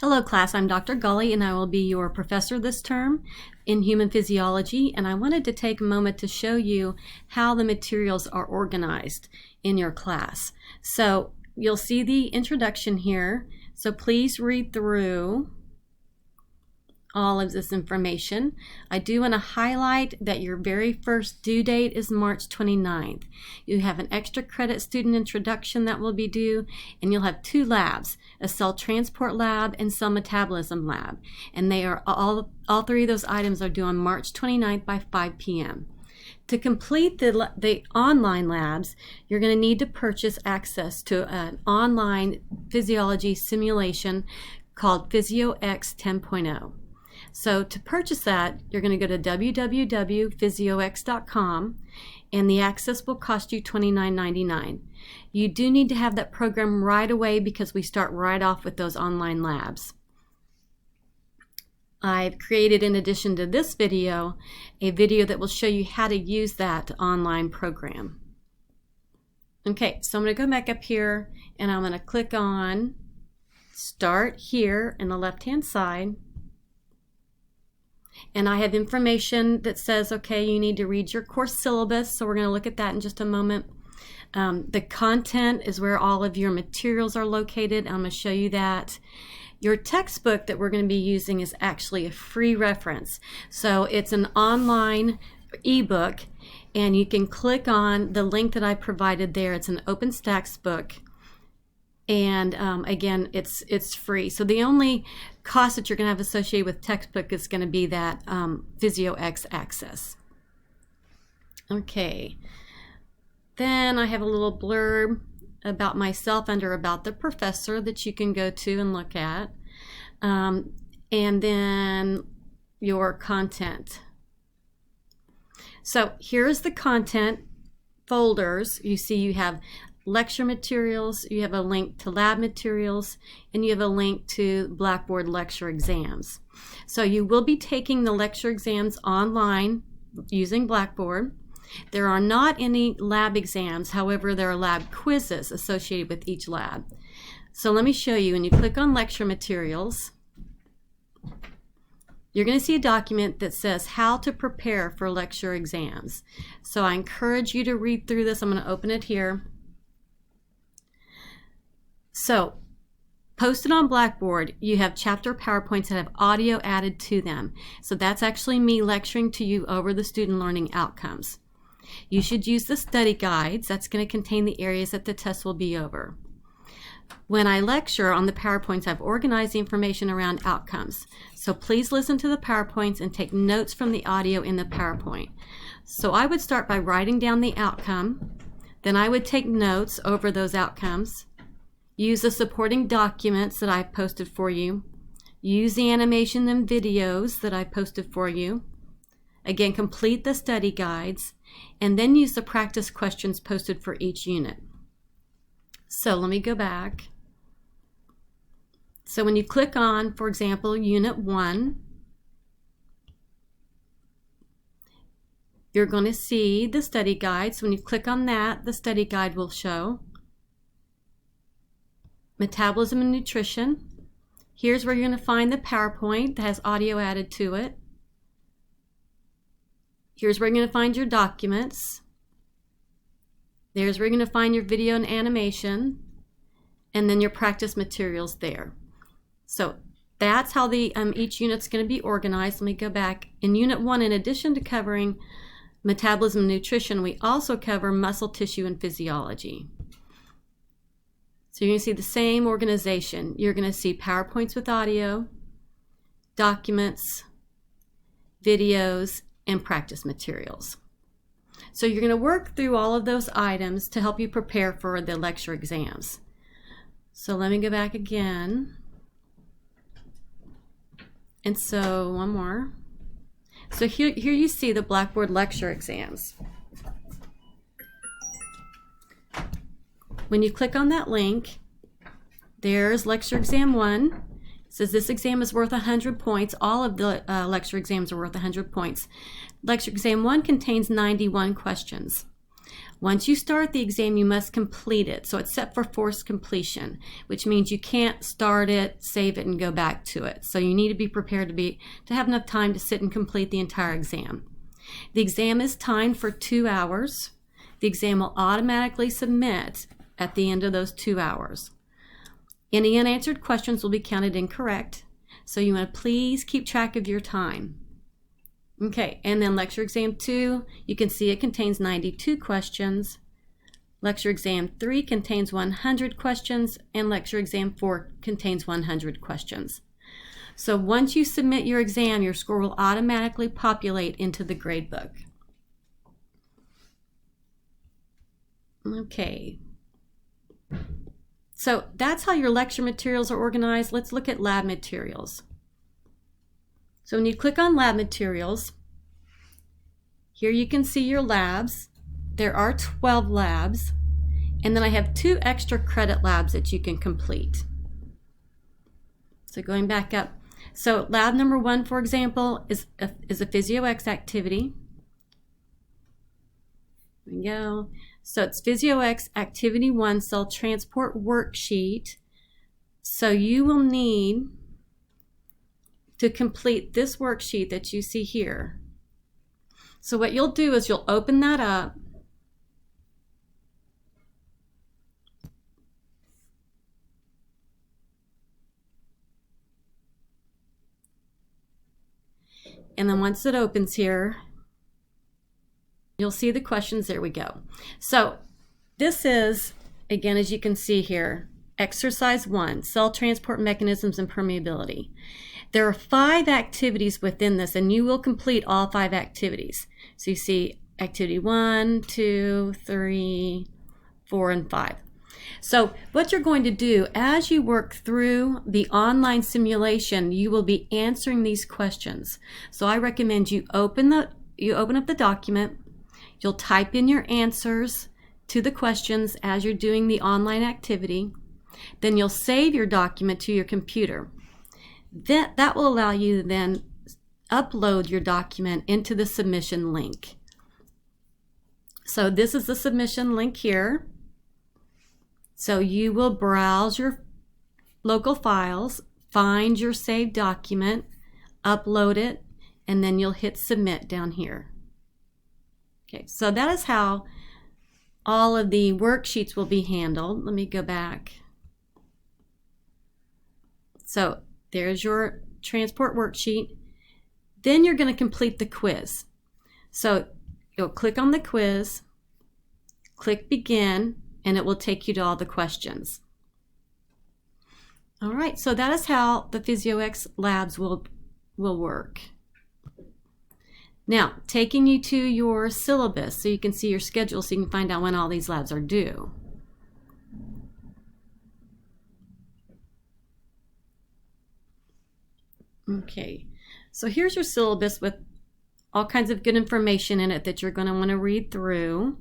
Hello class, I'm Dr. Gully and I will be your professor this term in human physiology, and I wanted to take a moment to show you how the materials are organized in your class. So you'll see the introduction here, so please read through all of this information. I do want to highlight that your very first due date is March 29th. You have an extra credit student introduction that will be due, and you'll have two labs, a cell transport lab and cell metabolism lab. And they are all three of those items are due on March 29th by 5 p.m. To complete the online labs, you're going to need to purchase access to an online physiology simulation called PhysioX 10.0. So to purchase that, you're going to go to www.physiox.com, and the access will cost you $29.99. You do need to have that program right away because we start right off with those online labs. I've created, in addition to this video, a video that will show you how to use that online program. Okay, so I'm going to go back up here and I'm going to click on Start here in the left-hand side. And I have information that says, okay, you need to read your course syllabus, so we're going to look at that in just a moment. The content is where all of your materials are located. I'm going to show you that. Your textbook that we're going to be using is actually a free reference. So it's an online ebook, and you can click on the link that I provided there. It's an OpenStax book. And again, it's free. So the only cost that you're going to have associated with textbook is going to be that PhysioX access. Okay. Then I have a little blurb about myself under About the Professor that you can go to and look at. And then your content. So here's the content folders. You see you have lecture materials, you have a link to lab materials, and you have a link to Blackboard lecture exams. So you will be taking the lecture exams online using Blackboard. There are not any lab exams, however there are lab quizzes associated with each lab. So let me show you. When you click on lecture materials, you're going to see a document that says how to prepare for lecture exams. So I encourage you to read through this. I'm going to open it here. So, posted on Blackboard, you have chapter PowerPoints that have audio added to them. So that's actually me lecturing to you over the student learning outcomes. You should use the study guides. That's going to contain the areas that the test will be over. When I lecture on the PowerPoints, I've organized the information around outcomes. So please listen to the PowerPoints and take notes from the audio in the PowerPoint. So I would start by writing down the outcome. Then I would take notes over those outcomes. Use the supporting documents that I posted for you. Use the animation and videos that I posted for you. Again, complete the study guides, and then use the practice questions posted for each unit. So let me go back. So when you click on, for example, Unit 1, you're going to see the study guide. So when you click on that, the study guide will show. Metabolism and nutrition. Here's where you're going to find the PowerPoint that has audio added to it. Here's where you're going to find your documents. There's where you're going to find your video and animation, and then your practice materials there. So that's how the each unit's going to be organized. Let me go back. In Unit 1, in addition to covering metabolism and nutrition, we also cover muscle tissue and physiology. So you're going to see the same organization. You're going to see PowerPoints with audio, documents, videos, and practice materials. So you're going to work through all of those items to help you prepare for the lecture exams. So let me go back again. And so one more. So here you see the Blackboard lecture exams. When you click on that link, there's lecture exam 1. It says this exam is worth 100 points. All of the lecture exams are worth 100 points. Lecture exam 1 contains 91 questions. Once you start the exam, you must complete it. So it's set for forced completion, which means you can't start it, save it, and go back to it. So you need to be prepared to have enough time to sit and complete the entire exam. The exam is timed for 2 hours. The exam will automatically submit at the end of those 2 hours. Any unanswered questions will be counted incorrect. So you want to please keep track of your time. Okay, and then lecture exam 2, you can see it contains 92 questions. Lecture exam 3 contains 100 questions, and lecture exam 4 contains 100 questions. So once you submit your exam, your score will automatically populate into the gradebook. Okay. So that's how your lecture materials are organized. Let's look at lab materials. So when you click on lab materials, here you can see your labs. There are 12 labs, and then I have 2 extra credit labs that you can complete. So going back up, so lab number 1, for example, is a PhysioX activity. There we go. So it's PhysioX Activity 1 Cell Transport Worksheet. So you will need to complete this worksheet that you see here. So what you'll do is you'll open that up. And then once it opens here, you'll see the questions. There we go. So this is, again, as you can see here, exercise 1, cell transport mechanisms and permeability. There are 5 activities within this, and you will complete all 5 activities. So you see activity 1, 2, 3, 4, and 5. So what you're going to do as you work through the online simulation, you will be answering these questions. So I recommend you open up the document. You'll type in your answers to the questions as you're doing the online activity. Then you'll save your document to your computer. That will allow you to then upload your document into the submission link. So this is the submission link here. So you will browse your local files, find your saved document, upload it, and then you'll hit submit down here. Okay, so that is how all of the worksheets will be handled. Let me go back. So there's your transport worksheet. Then you're going to complete the quiz. So you'll click on the quiz, click begin, and it will take you to all the questions. All right, so that is how the PhysioX labs will work. Now, taking you to your syllabus so you can see your schedule so you can find out when all these labs are due. Okay, so here's your syllabus with all kinds of good information in it that you're going to want to read through.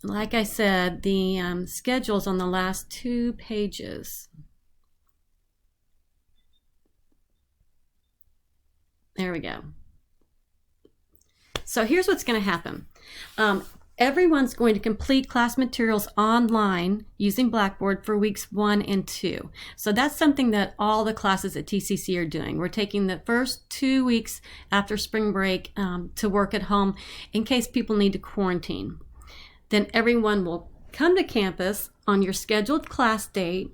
Like I said, the schedule's on the last 2 pages. There we go. So here's what's going to happen. Everyone's going to complete class materials online using Blackboard for weeks 1 and 2. So that's something that all the classes at TCC are doing. We're taking the first 2 weeks after spring break to work at home in case people need to quarantine. Then everyone will come to campus on your scheduled class date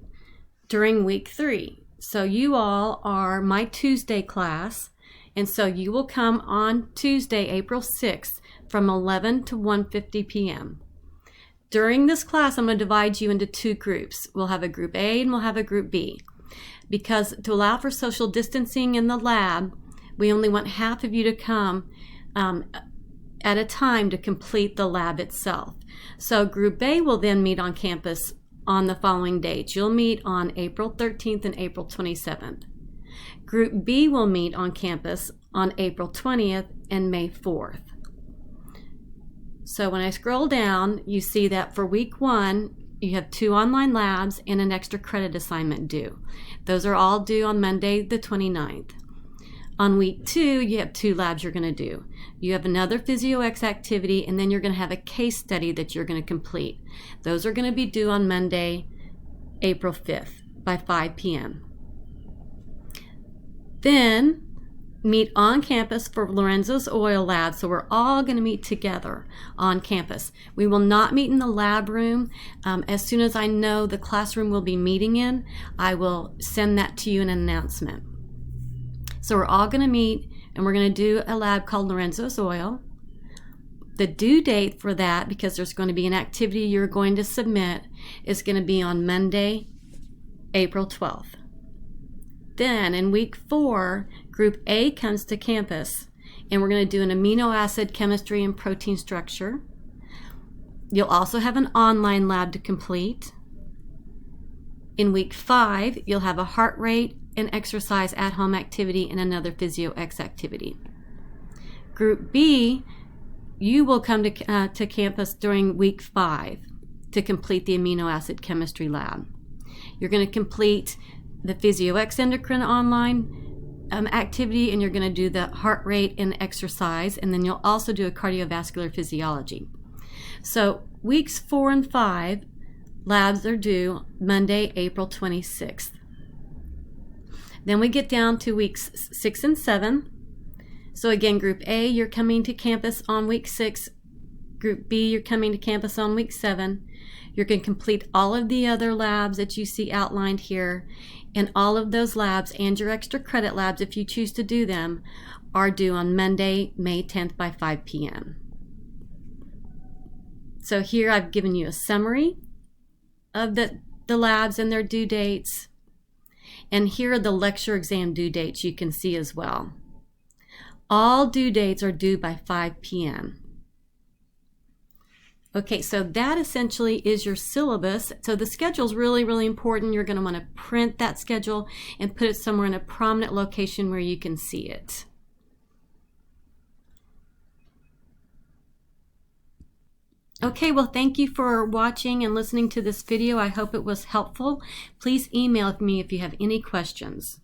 during week 3. So you all are my Tuesday class, and so you will come on Tuesday, April 6th from 11 to 1:50 p.m. During this class, I'm going to divide you into 2 groups. We'll have a group A and we'll have a group B. Because to allow for social distancing in the lab, we only want half of you to come at a time to complete the lab itself. So group A will then meet on campus on the following dates. You'll meet on April 13th and April 27th. Group B will meet on campus on April 20th and May 4th. So when I scroll down, you see that for week 1, you have 2 online labs and an extra credit assignment due. Those are all due on Monday the 29th. On week 2, you have 2 labs you're going to do. You have another PhysioX activity, and then you're going to have a case study that you're going to complete. Those are going to be due on Monday, April 5th by 5 p.m. Then meet on campus for Lorenzo's oil lab, so we're all going to meet together on campus. We will not meet in the lab room. As soon as I know the classroom we'll be meeting in, I will send that to you in an announcement. So we're all going to meet, and we're going to do a lab called Lorenzo's oil. The due date for that, because there's going to be an activity you're going to submit, is going to be on Monday, April 12th. Then in week 4, Group A comes to campus, and we're going to do an amino acid chemistry and protein structure. You'll also have an online lab to complete. In week 5, you'll have a heart rate and exercise at-home activity and another PhysioX activity. Group B, you will come to campus during week 5 to complete the amino acid chemistry lab. You're going to complete the PhysioX endocrine online activity, and you're going to do the heart rate and exercise, and then you'll also do a cardiovascular physiology. So weeks 4 and 5 labs are due Monday, April 26th. Then we get down to weeks 6 and 7. So again, Group A, you're coming to campus on week 6. Group B, you're coming to campus on week 7. You're going to complete all of the other labs that you see outlined here, and all of those labs and your extra credit labs, if you choose to do them, are due on Monday, May 10th by 5 p.m. So here I've given you a summary of the labs and their due dates. And here are the lecture exam due dates you can see as well. All due dates are due by 5 p.m. Okay, so that essentially is your syllabus. So the schedule is really, really important. You're going to want to print that schedule and put it somewhere in a prominent location where you can see it. Okay, well, thank you for watching and listening to this video. I hope it was helpful. Please email me if you have any questions.